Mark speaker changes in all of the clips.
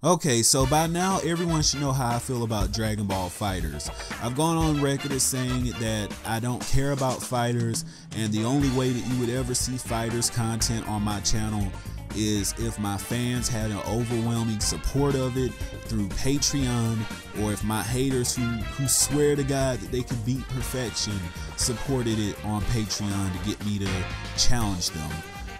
Speaker 1: Okay, so by now everyone should know how I feel about Dragon Ball FighterZ. I've gone on record as saying that I don't care about FighterZ, and the only way that you would ever see FighterZ content on my channel is if my fans had an overwhelming support of it through Patreon, or if my haters who swear to God that they can beat perfection supported it on Patreon to get me to challenge them.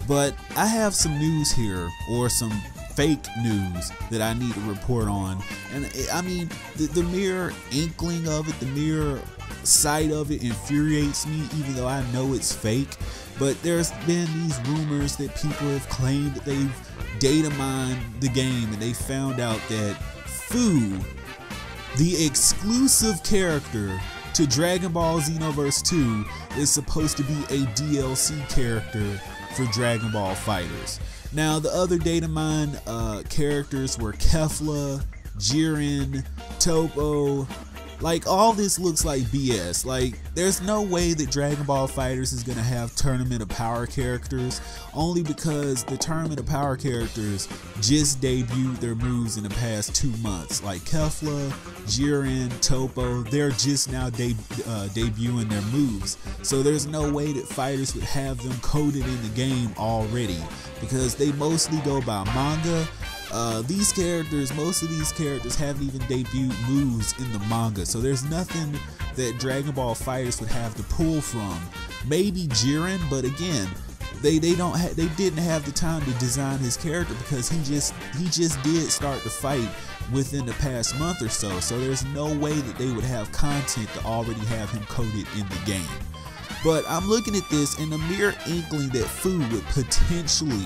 Speaker 1: But I have some news here, or some fake news that I need to report on, and I mean the mere inkling of it, the mere sight of it infuriates me, even though I know it's fake. But there's been these rumors that people have claimed that they've data mined the game, and they found out that Fu, the exclusive character to Dragon Ball Xenoverse 2, is supposed to be a DLC character for Dragon Ball FighterZ. Now, the other data mine characters were Kefla, Jiren, Topo. Like, all this looks like BS. Like, there's no way that Dragon Ball FighterZ is gonna have Tournament of Power characters, only because the Tournament of Power characters just debuted their moves in the past 2 months. Like Kefla, Jiren, Topo, they're just now debuting their moves. So there's no way that FighterZ would have them coded in the game already, because they mostly go by manga. Most of these characters haven't even debuted moves in the manga, so there's nothing that Dragon Ball FighterZ would have to pull from. Maybe Jiren, but again, they didn't have the time to design his character, because he just did start the fight within the past month or so. So there's no way that they would have content to already have him coded in the game. But I'm looking at this, and the mere inkling that Fu would potentially,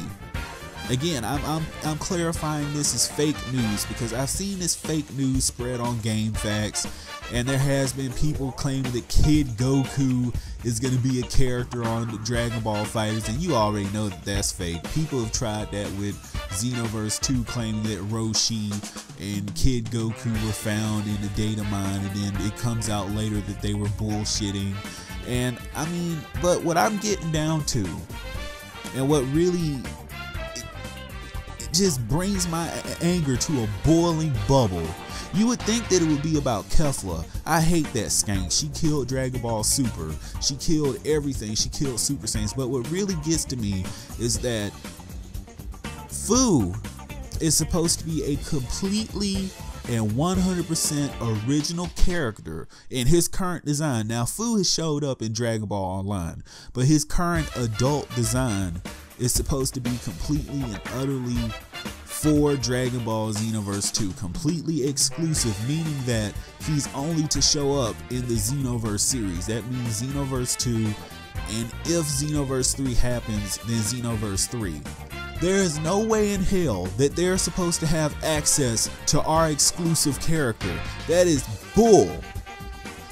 Speaker 1: again, I'm clarifying this as fake news, because I've seen this fake news spread on GameFAQs, and there has been people claiming that Kid Goku is going to be a character on the Dragon Ball FighterZ, and you already know that that's fake. People have tried that with Xenoverse 2, claiming that Roshi and Kid Goku were found in the data mine, and then it comes out later that they were bullshitting. And I mean, but what I'm getting down to, and what really just brings my anger to a boiling bubble, you would think that it would be about Kefla. I hate that skank. She killed Dragon Ball Super. She killed everything. She killed Super Saiyans. But what really gets to me is that Fu is supposed to be a completely and 100% original character in his current design. Now, Fu has showed up in Dragon Ball Online, but his current adult design is supposed to be completely and utterly for Dragon Ball Xenoverse 2, completely exclusive, meaning that he's only to show up in the Xenoverse series. That means Xenoverse 2, and if Xenoverse 3 happens, then Xenoverse 3. There is no way in hell that they're supposed to have access to our exclusive character. That is bull.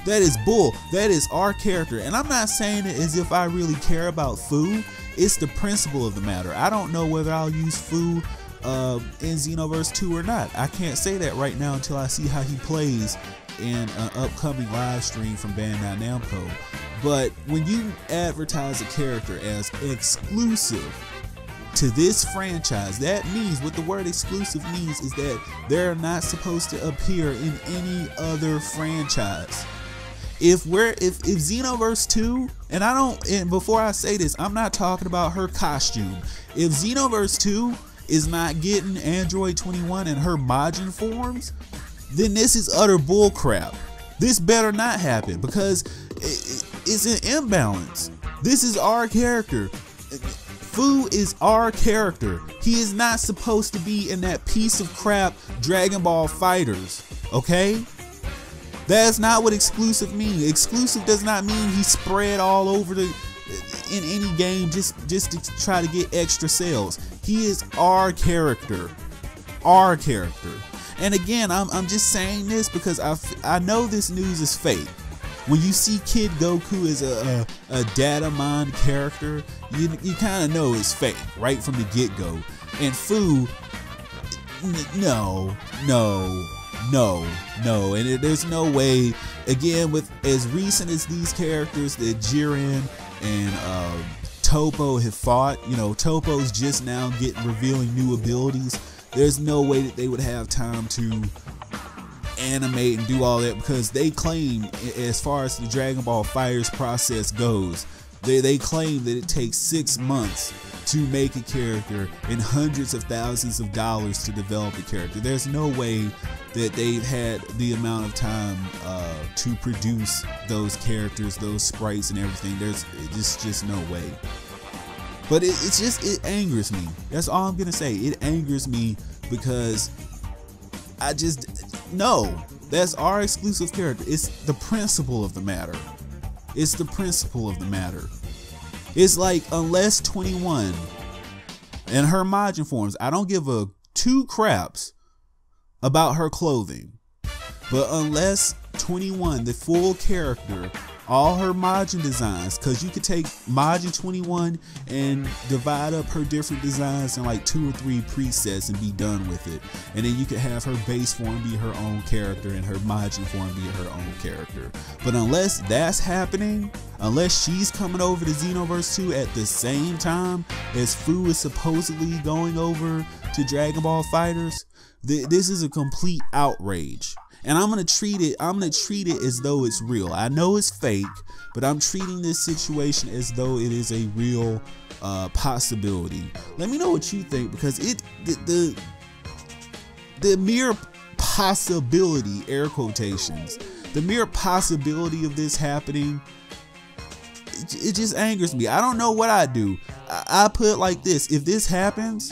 Speaker 1: That is bull. That is our character. And I'm not saying it as if I really care about Fu. It's the principle of the matter. I don't know whether I'll use Fu in Xenoverse 2 or not. I can't say that right now until I see how he plays in an upcoming live stream from Bandai Namco. But when you advertise a character as exclusive to this franchise, that means, what the word exclusive means, is that they're not supposed to appear in any other franchise. If Xenoverse 2, and before I say this, I'm not talking about her costume. If Xenoverse 2 is not getting Android 21 in her Majin forms, then this is utter bullcrap. This better not happen, because it's an imbalance. This is our character. Fu is our character. He is not supposed to be in that piece of crap Dragon Ball FighterZ, okay? That's not what exclusive means. Exclusive does not mean he's spread all over in any game just to try to get extra sales. He is our character. Our character. And again, I'm just saying this because I know this news is fake. When you see Kid Goku as a data mine character, you kind of know it's fake right from the get-go. And Fu, no. And there's no way, again, with as recent as these characters that Jiren and Topo have fought, you know, Topo's just now revealing new abilities. There's no way that they would have time to animate and do all that, because they claim, as far as the Dragon Ball FighterZ process goes, they claim that it takes 6 months to make a character and hundreds of thousands of dollars to develop a character. There's no way that they've had the amount of time to produce those characters, those sprites and everything. There's just no way. But it angers me. That's all I'm gonna say. It angers me because no, that's our exclusive character. It's the principle of the matter. It's the principle of the matter. It's like, unless 21 and her Majin forms, I don't give a two craps about her clothing, but unless 21, the full character, all her Majin designs, because you could take Majin 21 and divide up her different designs in like 2 or 3 presets and be done with it. And then you could have her base form be her own character and her Majin form be her own character. But unless that's happening, unless she's coming over to Xenoverse 2 at the same time as Fu is supposedly going over to Dragon Ball FighterZ, this is a complete outrage. And I'm gonna treat it as though it's real. I know it's fake, but I'm treating this situation as though it is a real possibility. Let me know what you think, because the mere possibility, air quotations, the mere possibility of this happening, it just angers me. I don't know what I'd do. I put it like this: if this happens,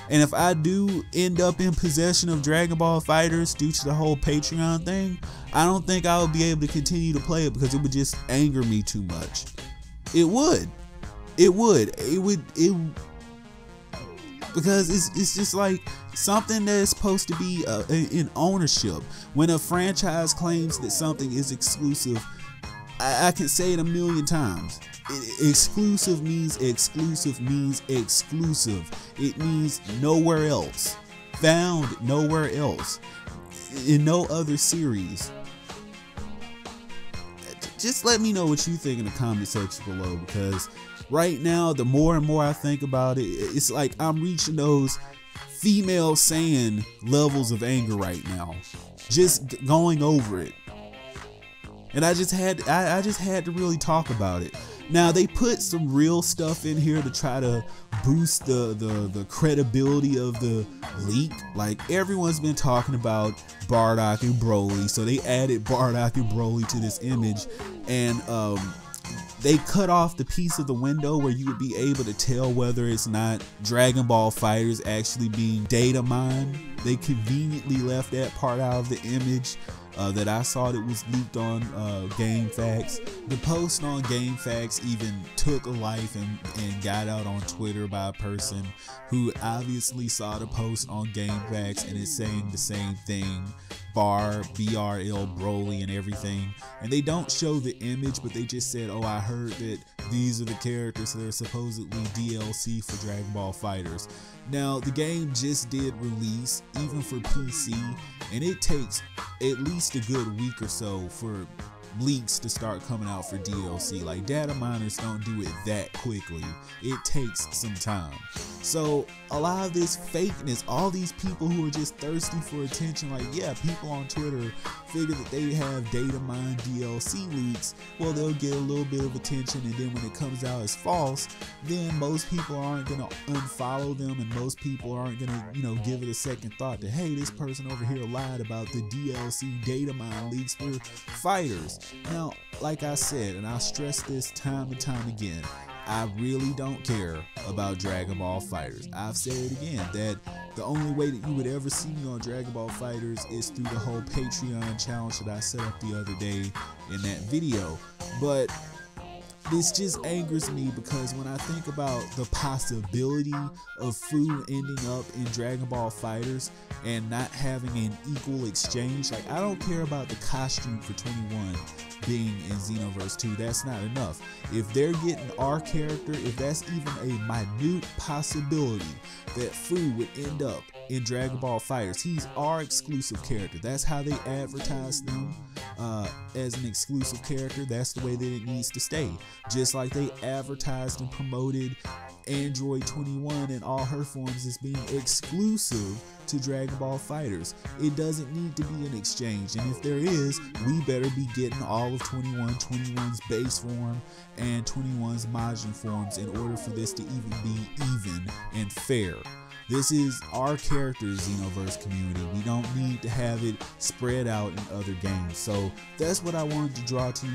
Speaker 1: and if I do end up in possession of Dragon Ball FighterZ due to the whole Patreon thing, I don't think I would be able to continue to play it, because it would just anger me too much. It would. Because it's just like something that is supposed to be in ownership. When a franchise claims that something is exclusive, I can say it a million times. Exclusive means exclusive means exclusive. It means nowhere else. Found nowhere else. In no other series. Just let me know what you think in the comment section below, because right now, the more and more I think about it, it's like I'm reaching those female Saiyan levels of anger right now. Just going over it. And I just had to really talk about it. Now, they put some real stuff in here to try to boost the credibility of the leak. Like, everyone's been talking about Bardock and Broly, so they added Bardock and Broly to this image, and they cut off the piece of the window where you would be able to tell whether it's not Dragon Ball FighterZ actually being data mined. They conveniently left that part out of the image that I saw that was leaked on GameFAQs. The post on GameFAQs even took a life and got out on Twitter by a person who obviously saw the post on GameFAQs and is saying the same thing. BRL Broly and everything, and they don't show the image, but they just said, oh, I heard that these are the characters that are supposedly DLC for Dragon Ball FighterZ. Now, the game just did release, even for PC, and it takes at least a good week or so for leaks to start coming out for DLC. Like, data miners don't do it that quickly. It takes some time. So a lot of this fakeness, all these people who are just thirsty for attention, like, yeah, people on Twitter figure that they have data mine DLC leaks, well, they'll get a little bit of attention, and then when it comes out as false, then most people aren't gonna unfollow them, and most people aren't gonna, give it a second thought that, hey, this person over here lied about the DLC data mine leaks for FighterZ. Now, like I said, and I stress this time and time again, I really don't care about Dragon Ball FighterZ. I've said it again, that the only way that you would ever see me on Dragon Ball FighterZ is through the whole Patreon challenge that I set up the other day in that video. But this just angers me, because when I think about the possibility of Fu ending up in Dragon Ball FighterZ and not having an equal exchange, like, I don't care about the costume for 21 being in Xenoverse 2. That's not enough. If they're getting our character, if that's even a minute possibility that Fu would end up in Dragon Ball FighterZ, he's our exclusive character. That's how they advertise them. as an exclusive character, that's the way that it needs to stay. Just like they advertised and promoted Android 21 in all her forms as being exclusive to Dragon Ball FighterZ. It doesn't need to be an exchange, and if there is, we better be getting all of 21's base form and 21's Majin forms in order for this to even be even and fair. This is our character Xenoverse community. We don't need to have it spread out in other games. So that's what I wanted to draw to you,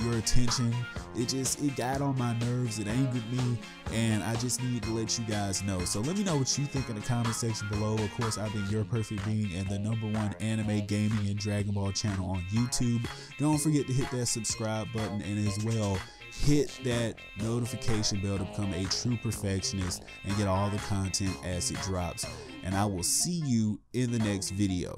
Speaker 1: your attention. It got on my nerves, it angered me, and I just need to let you guys know. So let me know what you think in the comment section below. Of course, I've been your perfect being and the #1 anime gaming and Dragon Ball channel on YouTube. Don't forget to hit that subscribe button, and as well, hit that notification bell to become a true perfectionist and get all the content as it drops. And I will see you in the next video.